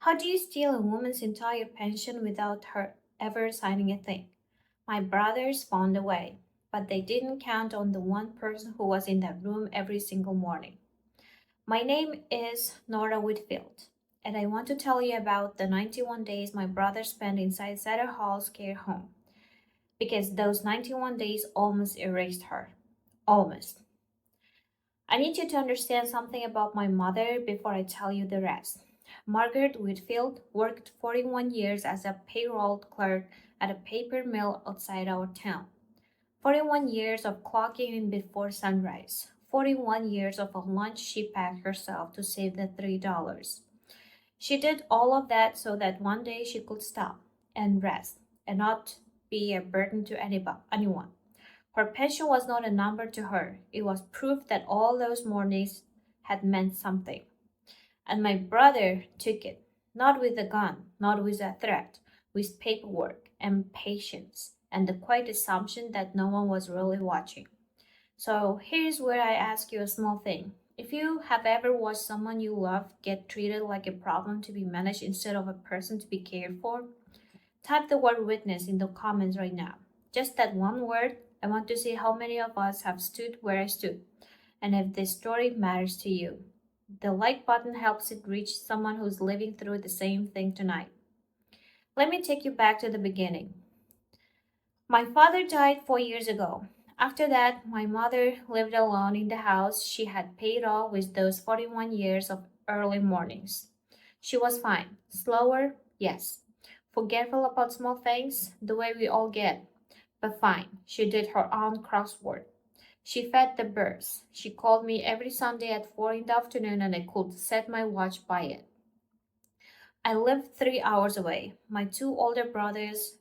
How do you steal a woman's entire pension without her ever signing a thing? My brothers found a way, but they didn't count on the one person who was in that room every single morning. My name is Nora Whitfield, and I want to tell you about the 91 days my brother spent inside Sarah Hall's care home, because those 91 days almost erased her. Almost. I need you to understand something about my mother before I tell you the rest. Margaret Whitfield worked 41 years as a payroll clerk at a paper mill outside our town. 41 years of clocking in before sunrise. 41 years of a lunch she packed herself to save the $3. She did all of that so that one day she could stop and rest and not be a burden to anyone. Her pension was not a number to her. It was proof that all those mornings had meant something. And my brother took it, not with a gun, not with a threat, with paperwork and patience and the quiet assumption that no one was really watching. So here's where I ask you a small thing. If you have ever watched someone you love get treated like a problem to be managed instead of a person to be cared for, type the word witness in the comments right now. Just that one word. I want to see how many of us have stood where I stood, and if this story matters to you. The like button helps it reach someone who's living through the same thing tonight. Let me take you back to the beginning. My father died 4 years ago. After that, my mother lived alone in the house she had paid off with those 41 years of early mornings. She was fine. Slower, yes. Forgetful about small things, the way we all get. But fine. She did her own crossword. She fed the birds. She called me every Sunday at 4 in the afternoon and I could set my watch by it. I lived 3 hours away. My two older brothers,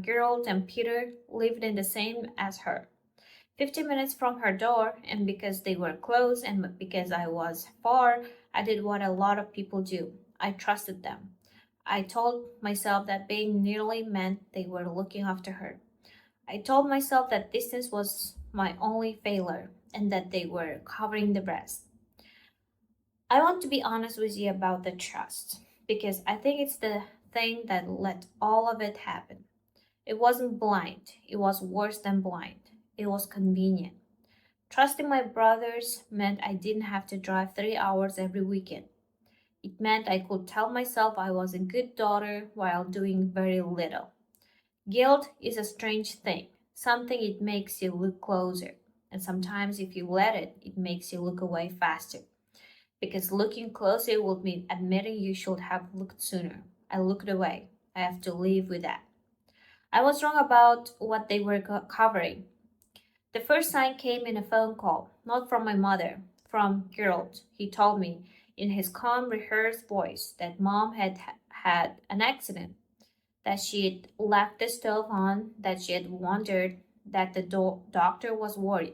Gerald and Peter, lived in the same as her. 15 minutes from her door, and because they were close and because I was far, I did what a lot of people do. I trusted them. I told myself that being nearly meant they were looking after her. I told myself that distance was my only failure and that they were covering the rest. I want to be honest with you about the trust because I think it's the thing that let all of it happen. It wasn't blind, it was worse than blind. It was convenient. Trusting my brothers meant I didn't have to drive 3 hours every weekend. It meant I could tell myself I was a good daughter while doing very little. Guilt is a strange thing, something it makes you look closer, and sometimes if you let it, it makes you look away faster. Because looking closer would mean admitting you should have looked sooner. I looked away. I have to live with that. I was wrong about what they were covering. The first sign came in a phone call, not from my mother, from Gerald. He told me in his calm, rehearsed voice that mom had had an accident, that she'd left the stove on, that she had wondered, that the doctor was worried,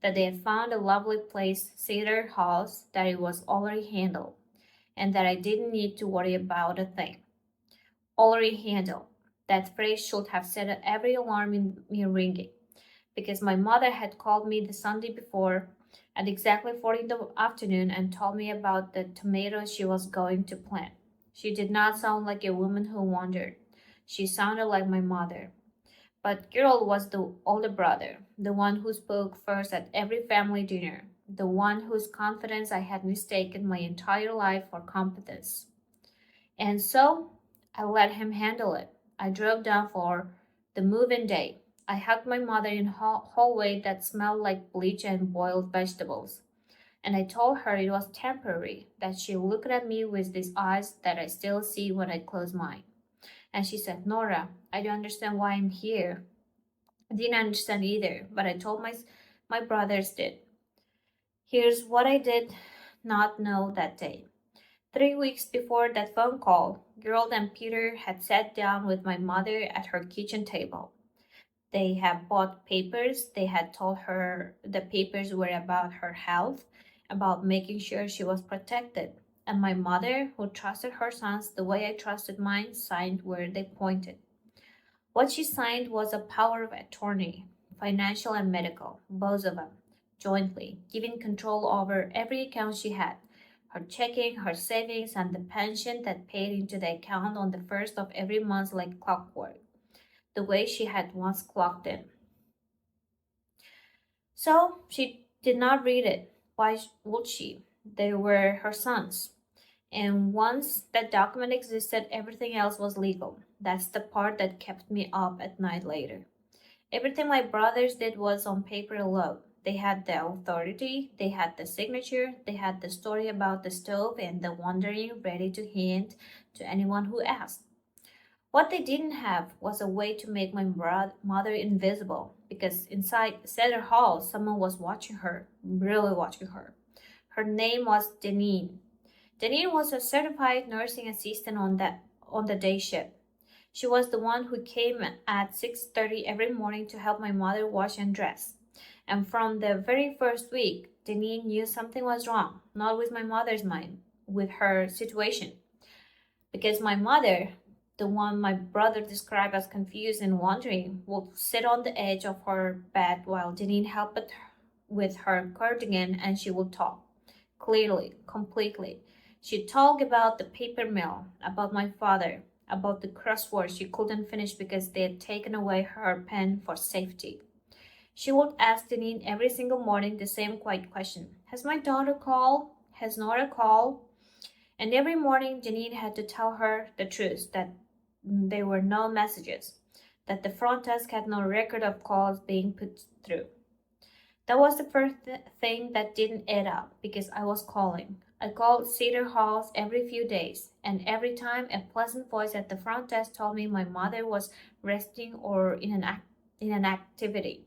that they had found a lovely place, Cedar House, that it was already handled, and that I didn't need to worry about a thing. Already handled. That phrase should have set every alarm in me ringing, because my mother had called me the Sunday before at exactly 4 in the afternoon and told me about the tomatoes she was going to plant. She did not sound like a woman who wondered. She sounded like my mother. But Gerald was the older brother, the one who spoke first at every family dinner, the one whose confidence I had mistaken my entire life for competence. And so I let him handle it. I drove down for the move-in day. I hugged my mother in a hallway that smelled like bleach and boiled vegetables. And I told her it was temporary, that she looked at me with these eyes that I still see when I close mine. And she said, Nora, I don't understand why I'm here. I didn't understand either, but I told my brothers did. Here's what I did not know that day. 3 weeks before that phone call, Gerald and Peter had sat down with my mother at her kitchen table. They had bought papers. They had told her the papers were about her health, about making sure she was protected. And my mother, who trusted her sons the way I trusted mine, signed where they pointed. What she signed was a power of attorney, financial and medical, both of them, jointly, giving control over every account she had, her checking, her savings, and the pension that paid into the account on the first of every month like clockwork, the way she had once clocked in. So she did not read it. Why would she? They were her sons. And once that document existed, everything else was legal. That's the part that kept me up at night later. Everything my brothers did was on paper alone. They had the authority, they had the signature, they had the story about the stove and the wandering ready to hand to anyone who asked. What they didn't have was a way to make my mother invisible, because inside Cedar Hall, someone was watching her, really watching her. Her name was Deneen. Deneen was a certified nursing assistant on the day shift. She was the one who came at 6:30 every morning to help my mother wash and dress. And from the very first week, Deneen knew something was wrong, not with my mother's mind, with her situation. Because my mother, the one my brother described as confused and wondering, would sit on the edge of her bed while Deneen helped with her cardigan and she would talk. Clearly, completely. She'd talk about the paper mill, about my father, about the crossword she couldn't finish because they had taken away her pen for safety. She would ask Deneen every single morning the same quiet question: Has my daughter called? Has Nora called? And every morning Deneen had to tell her the truth that there were no messages, that the front desk had no record of calls being put through. That was the first thing that didn't add up because I was calling. I called Cedar Halls every few days, and every time a pleasant voice at the front desk told me my mother was resting or in an activity,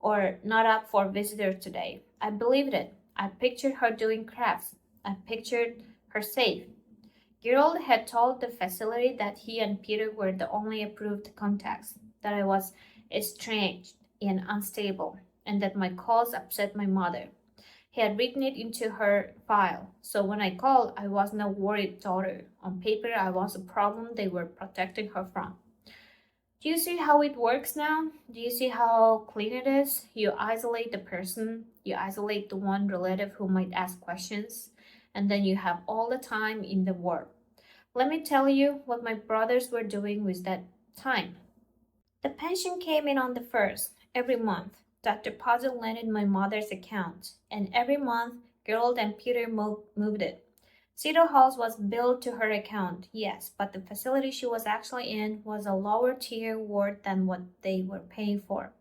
or not up for visitors today. I believed it. I pictured her doing crafts. I pictured her safe. Gerald had told the facility that he and Peter were the only approved contacts, that I was estranged and unstable, and that my calls upset my mother. He had written it into her file, so when I called, I wasn't a worried daughter. On paper, I was a problem they were protecting her from. Do you see how it works now? Do you see how clean it is? You isolate the person, you isolate the one relative who might ask questions, and then you have all the time in the world. Let me tell you what my brothers were doing with that time. The pension came in on the first, every month. That deposit landed in my mother's account, and every month Gerald and Peter moved it. Cedar Halls was billed to her account, yes, but the facility she was actually in was a lower tier ward than what they were paying for.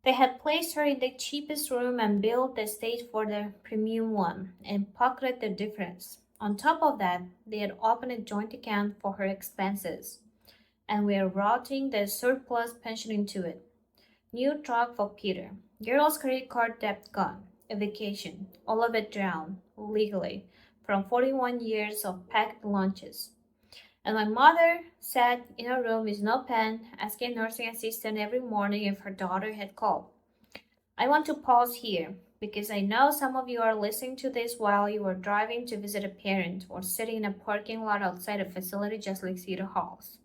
They had placed her in the cheapest room and billed the state for the premium one and pocketed the difference. On top of that, they had opened a joint account for her expenses and were routing the surplus pension into it. New truck for Peter. Girl's credit card debt gone. A vacation. All of it drowned, legally, from 41 years of packed lunches. And my mother sat in her room with no pen, asking a nursing assistant every morning if her daughter had called. I want to pause here because I know some of you are listening to this while you are driving to visit a parent or sitting in a parking lot outside a facility just like Cedar Halls,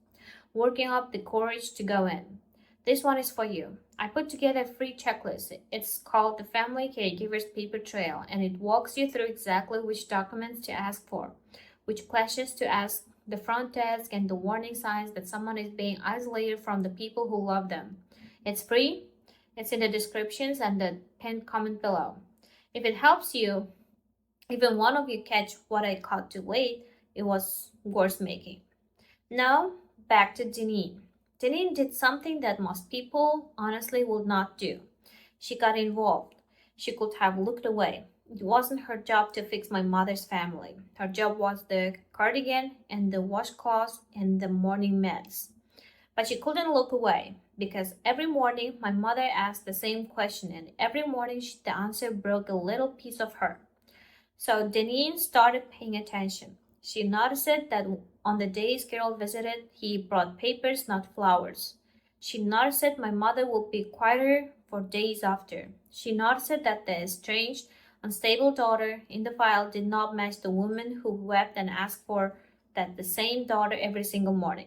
working up the courage to go in. This one is for you. I put together a free checklist. It's called the Family Caregivers Paper Trail, and it walks you through exactly which documents to ask for, which questions to ask the front desk, and the warning signs that someone is being isolated from the people who love them. It's free. It's in the descriptions and the pinned comment below. If it helps you, even one of you catch what I caught too late, it was worth making. Now, back to Deneen. Deneen did something that most people honestly would not do. She got involved. She could have looked away. It wasn't her job to fix my mother's family. Her job was the cardigan and the washcloths and the morning meds. But she couldn't look away because every morning my mother asked the same question, and every morning the answer broke a little piece of her. So Deneen started paying attention. She noticed that on the days Carol visited, he brought papers, not flowers. She noticed my mother would be quieter for days after. She noticed that the estranged, unstable daughter in the file did not match the woman who wept and asked for that the same daughter every single morning.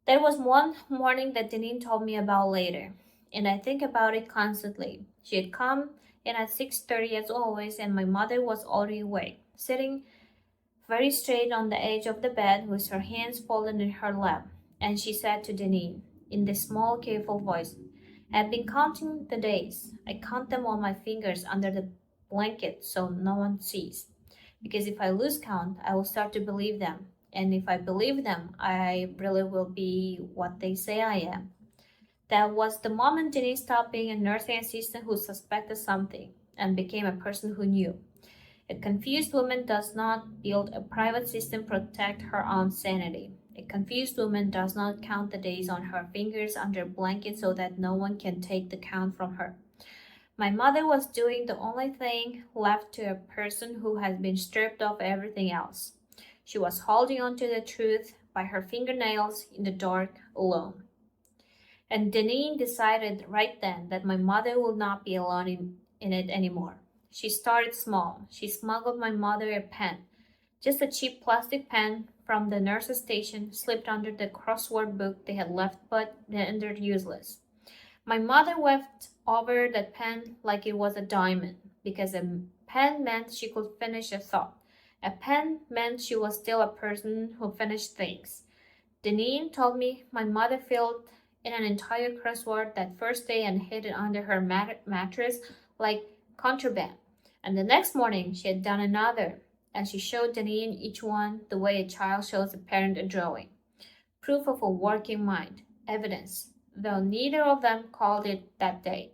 There was one morning that Deneen told me about later, and I think about it constantly. She had come in at 6:30 as always, and my mother was already awake, sitting very straight on the edge of the bed with her hands folded in her lap. And she said to Deneen, in this small, careful voice, I've been counting the days. I count them on my fingers under the blanket so no one sees. Because if I lose count, I will start to believe them. And if I believe them, I really will be what they say I am. That was the moment Denise stopped being a nursing assistant who suspected something and became a person who knew. A confused woman does not build a private system to protect her own sanity. A confused woman does not count the days on her fingers under a blanket so that no one can take the count from her. My mother was doing the only thing left to a person who has been stripped of everything else. She was holding on to the truth by her fingernails in the dark alone. And Deneen decided right then that my mother would not be alone in it anymore. She started small. She smuggled my mother a pen, just a cheap plastic pen from the nurse's station, slipped under the crossword book they had left but rendered useless. My mother wept over that pen like it was a diamond, because a pen meant she could finish a thought. A pen meant she was still a person who finished things. Deneen told me my mother filled in an entire crossword that first day and hid it under her mattress like contraband. And the next morning she had done another, and she showed Deneen each one the way a child shows a parent a drawing. Proof of a working mind, evidence, though neither of them called it that day.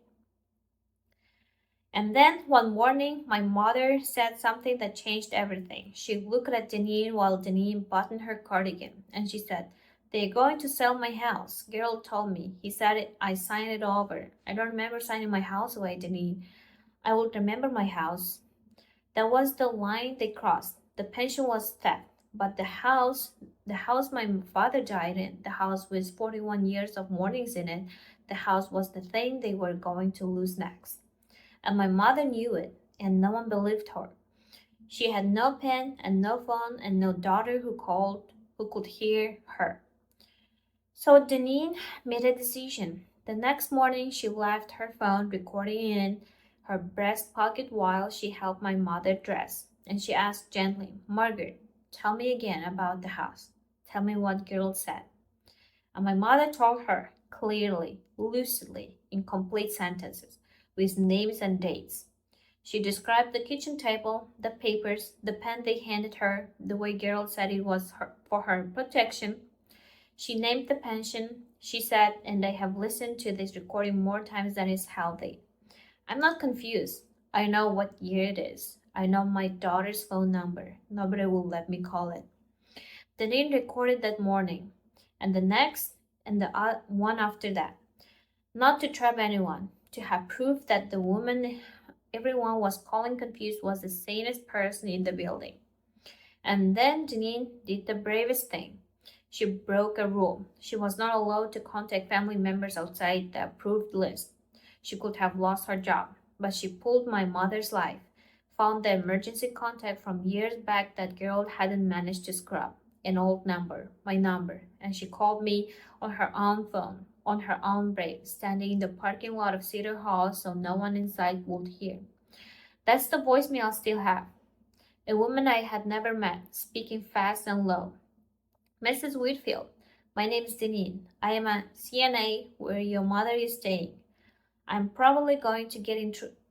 And then one morning, my mother said something that changed everything. She looked at Deneen while Deneen buttoned her cardigan, and she said, They're going to sell my house. Gerald told me. He said I signed it over. I don't remember signing my house away, Deneen. I would remember my house. That was the line they crossed. The pension was theft. But the house my father died in, the house with 41 years of mournings in it, the house was the thing they were going to lose next. And my mother knew it, and no one believed her. She had no pen and no phone and no daughter who could hear her. So Deneen made a decision. The next morning she left her phone recording in her breast pocket while she helped my mother dress, and she asked gently, Margaret, tell me again about the house. Tell me what Gerald said. And my mother told her clearly, lucidly, in complete sentences, with names and dates. She described the kitchen table, the papers, the pen they handed her, the way Gerald said it was for her protection. She named the pension, she said, and I have listened to this recording more times than is healthy. I'm not confused. I know what year it is. I know my daughter's phone number. Nobody will let me call it. Deneen recorded that morning, and the next, and the one after that. Not to trap anyone, to have proof that the woman everyone was calling confused was the sanest person in the building. And then Deneen did the bravest thing. She broke a rule. She was not allowed to contact family members outside the approved list. She could have lost her job, but she pulled my mother's life, found the emergency contact from years back that girl hadn't managed to scrub, an old number, my number, and she called me on her own phone, on her own break, standing in the parking lot of Cedar Hall so no one inside would hear. That's the voicemail I still have. A woman I had never met, speaking fast and low. Mrs. Whitfield, my name is Deneen. I am a CNA where your mother is staying. I'm probably going to get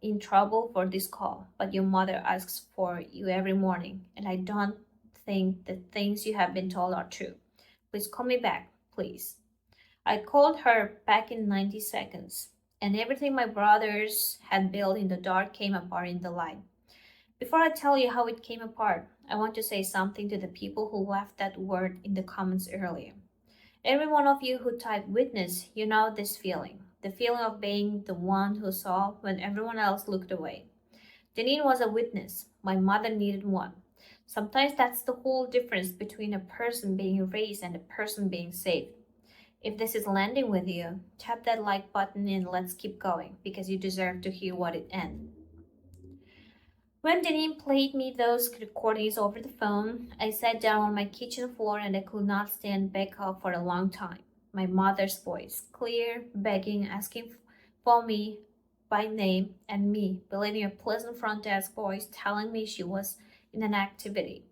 in trouble for this call, but your mother asks for you every morning, and I don't think the things you have been told are true. Please call me back, please. I called her back in 90 seconds, and everything my brothers had built in the dark came apart in the light. Before I tell you how it came apart, I want to say something to the people who left that word in the comments earlier. Every one of you who typed witness, you know this feeling. The feeling of being the one who saw when everyone else looked away. Deneen was a witness. My mother needed one. Sometimes that's the whole difference between a person being erased and a person being saved. If this is landing with you, tap that like button and let's keep going, because you deserve to hear what it ends. When Deneen played me those recordings over the phone, I sat down on my kitchen floor and I could not stand back up for a long time. My mother's voice, clear, begging, asking for me, by name and me believing a pleasant front desk voice telling me she was in an activity.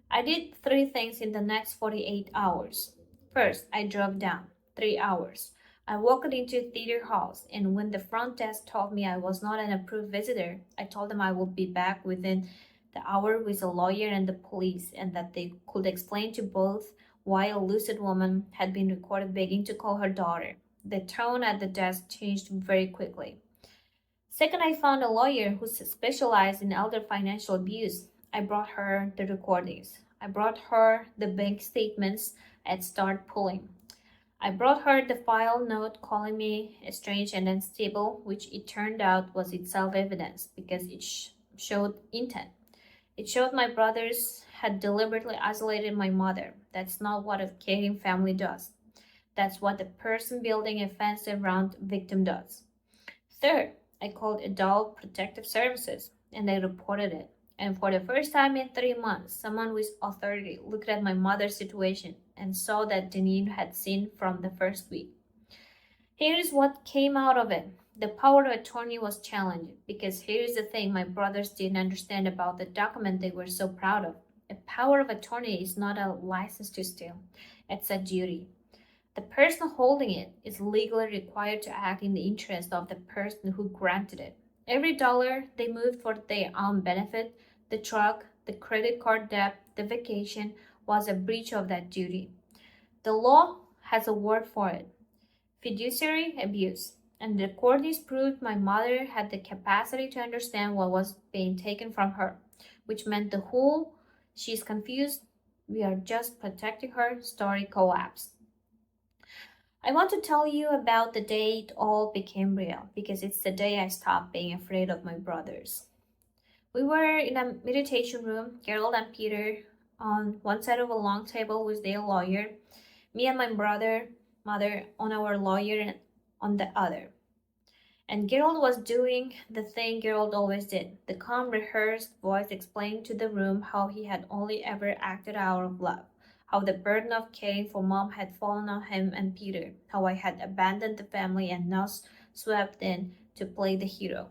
I did three things in the next 48 hours. First, I drove down 3 hours. I walked into theater halls, and when the front desk told me I was not an approved visitor, I told them I would be back within the hour with a lawyer and the police, and that they could explain to both why a lucid woman had been recorded begging to call her daughter. The tone at the desk changed very quickly. Second, I found a lawyer who specialized in elder financial abuse. I brought her the recordings. I brought her the bank statements I had started pulling. I brought her the file note calling me strange and unstable, which it turned out was itself evidence because it showed intent. It showed my brothers had deliberately isolated my mother. That's not what a caring family does. That's what the person building a fence around victim does. Third, I called Adult Protective Services and they reported it. And for the first time in 3 months, someone with authority looked at my mother's situation and saw that Deneen had seen from the first week. Here is what came out of it. The power of attorney was challenged because here is the thing my brothers didn't understand about the document they were so proud of. A power of attorney is not a license to steal, it's a duty. The person holding it is legally required to act in the interest of the person who granted it. Every dollar they moved for their own benefit, the truck, the credit card debt, the vacation, was a breach of that duty. The law has a word for it: fiduciary abuse. And the courts proved my mother had the capacity to understand what was being taken from her, which meant the whole "she's confused, we are just protecting her" story collapsed. I want to tell you about the day it all became real because it's the day I stopped being afraid of my brothers. We were in a meditation room, Gerald and Peter on one side of a long table with their lawyer, me and my mother on our lawyer on the other. And Gerald was doing the thing Gerald always did. The calm, rehearsed voice explained to the room how he had only ever acted out of love, how the burden of caring for mom had fallen on him and Peter, how I had abandoned the family and now swept in to play the hero.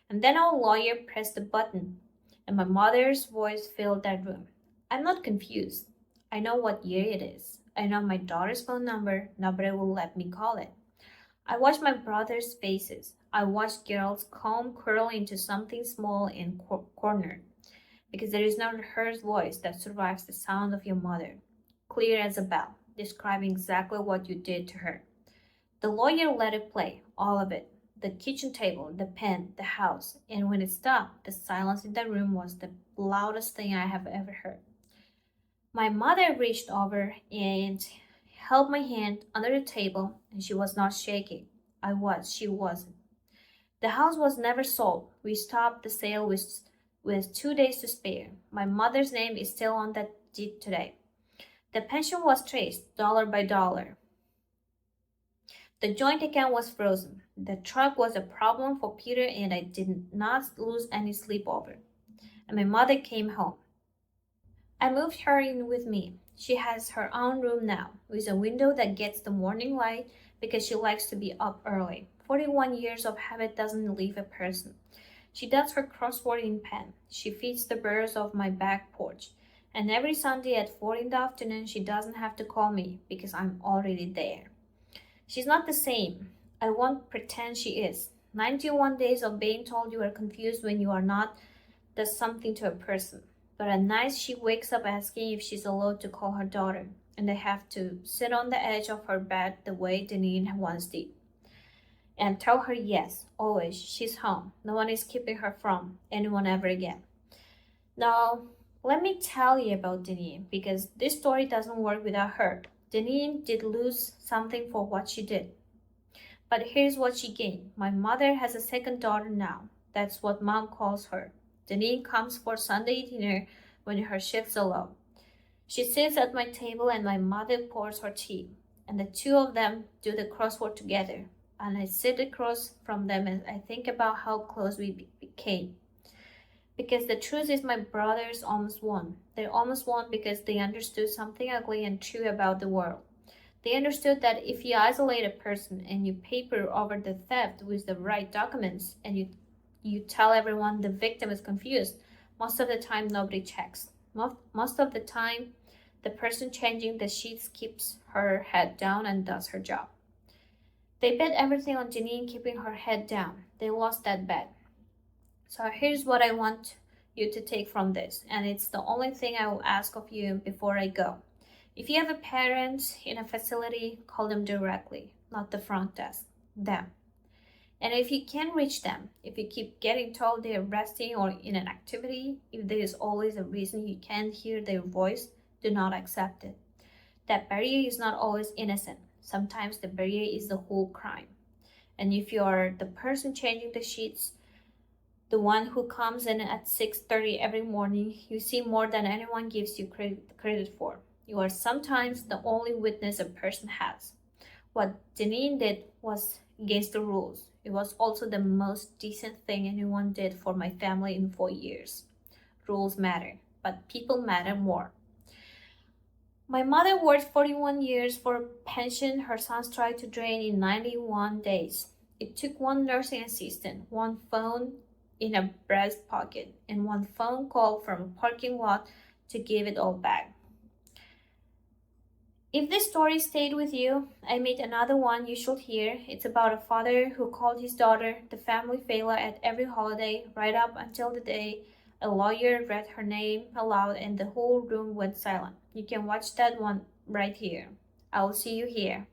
And then our lawyer pressed the button, and my mother's voice filled that room. I'm not confused. I know what year it is. I know my daughter's phone number. Nobody will let me call it. I watched my brothers' faces. I watched Gerald's comb curl into something small and cornered, because there is no rehearsed voice that survives the sound of your mother, clear as a bell, describing exactly what you did to her. The lawyer let it play, all of it: the kitchen table, the pen, the house, and when it stopped, the silence in the room was the loudest thing I have ever heard. My mother reached over and held my hand under the table, and she was not shaking. I was, she wasn't. The house was never sold. We stopped the sale with 2 days to spare. My mother's name is still on that deed today. The pension was traced, dollar by dollar. The joint account was frozen. The truck was a problem for Peter, and I did not lose any sleep over it. And my mother came home. I moved her in with me. She has her own room now, with a window that gets the morning light because she likes to be up early. 41 years of habit doesn't leave a person. She does her crossword in pen. She feeds the birds off my back porch. And every Sunday at 4 in the afternoon, she doesn't have to call me because I'm already there. She's not the same. I won't pretend she is. 91 days of being told you are confused when you are not does something to a person. But at night she wakes up asking if she's allowed to call her daughter, and I have to sit on the edge of her bed the way Deneen once did, and tell her yes, always, she's home. No one is keeping her from anyone ever again. Now, let me tell you about Deneen, because this story doesn't work without her. Deneen did lose something for what she did. But here's what she gained. My mother has a second daughter now. That's what mom calls her. Deneen comes for Sunday dinner when her shifts are low. She sits at my table and my mother pours her tea, and the two of them do the crossword together. And I sit across from them and I think about how close we became. Because the truth is, my brothers almost won. They almost won because they understood something ugly and true about the world. They understood that if you isolate a person and you paper over the theft with the right documents and you tell everyone the victim is confused, most of the time nobody checks. Most of the time, the person changing the sheets keeps her head down and does her job. They bet everything on Deneen keeping her head down. They lost that bet. So here's what I want you to take from this, and it's the only thing I will ask of you before I go. If you have a parent in a facility, call them directly, not the front desk, them. And if you can't reach them, if you keep getting told they're resting or in an activity, if there is always a reason you can't hear their voice, do not accept it. That barrier is not always innocent. Sometimes the barrier is the whole crime. And if you are the person changing the sheets, the one who comes in at 6:30 every morning, you see more than anyone gives you credit for. You are sometimes the only witness a person has. What Deneen did was against the rules. It was also the most decent thing anyone did for my family in 4 years. Rules matter, but people matter more. My mother worked 41 years for a pension her sons tried to drain in 91 days. It took one nursing assistant, one phone in a breast pocket, and one phone call from a parking lot to give it all back. If this story stayed with you, I made another one you should hear. It's about a father who called his daughter the family failure at every holiday, right up until the day a lawyer read her name aloud and the whole room went silent. You can watch that one right here. I will see you here.